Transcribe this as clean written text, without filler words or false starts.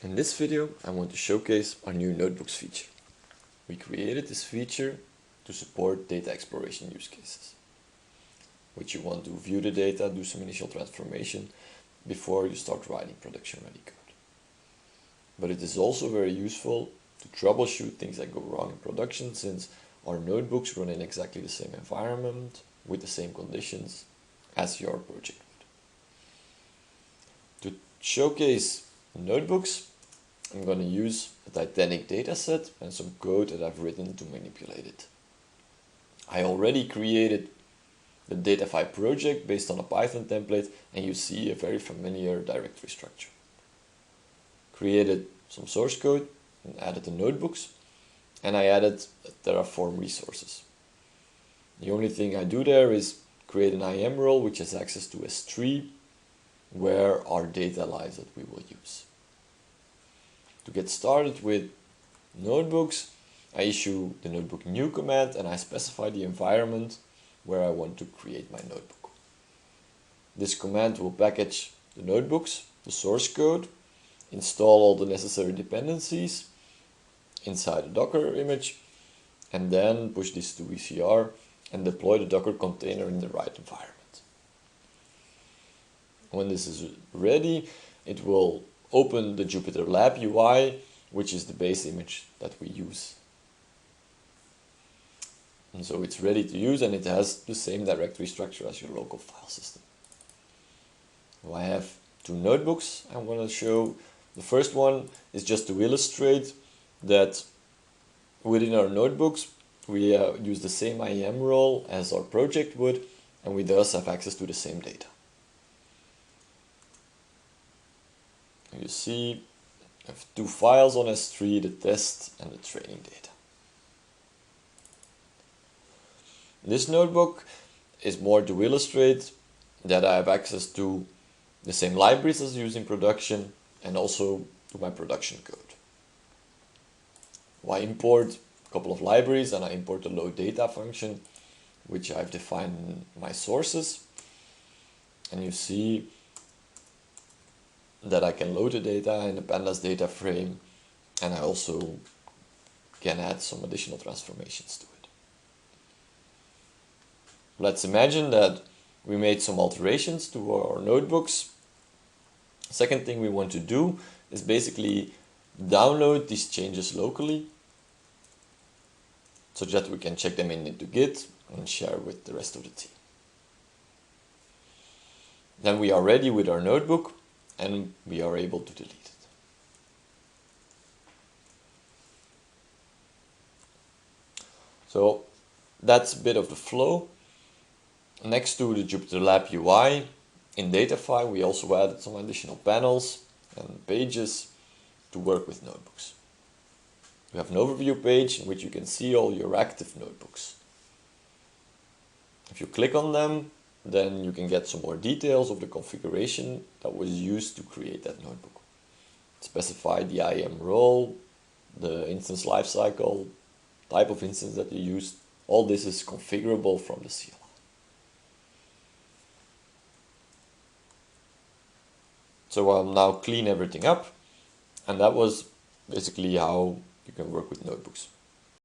In this video, I want to showcase our new notebooks feature. We created this feature to support data exploration use cases, which you want to view the data, do some initial transformation before you start writing production-ready code. But it is also very useful to troubleshoot things that go wrong in production, since our notebooks run in exactly the same environment with the same conditions as your project would. To showcase notebooks, I'm going to use a Titanic dataset and some code that I've written to manipulate it. I already created the Datafy project based on a Python template, and you see a very familiar directory structure. Created some source code and added the notebooks, and I added Terraform resources. The only thing I do there is create an IAM role which has access to S3 where our data lies that we will use. To get started with notebooks, I issue the notebook new command and I specify the environment where I want to create my notebook. This command will package the notebooks, the source code, install all the necessary dependencies inside a Docker image, and then push this to ECR and deploy the Docker container in the right environment. When this is ready, it will open the Jupyter Lab UI, which is the base image that we use. And so it's ready to use, and it has the same directory structure as your local file system. So I have two notebooks I want to show. The first one is just to illustrate that within our notebooks we use the same IAM role as our project would, and we thus have access to the same data. You see, I have two files on S3, the test and the training data. This notebook is more to illustrate that I have access to the same libraries as used in production and also to my production code. So I import a couple of libraries and I import the load data function, which I've defined in my sources. And you see that I can load the data in the pandas data frame, and I also can add some additional transformations to it. Let's imagine that we made some alterations to our notebooks. Second thing we want to do is basically download these changes locally so that we can check them into Git and share with the rest of the team. Then we are ready with our notebook and we are able to delete it. So that's a bit of the flow. Next to the Jupyter Lab UI, in Datafy we also added some additional panels and pages to work with notebooks. We have an overview page in which you can see all your active notebooks. If you click on them, then you can get some more details of the configuration that was used to create that notebook. Specify the IAM role, the instance lifecycle, type of instance that you used. All this is configurable from the CLI. So I'll now clean everything up, and that was basically how you can work with notebooks.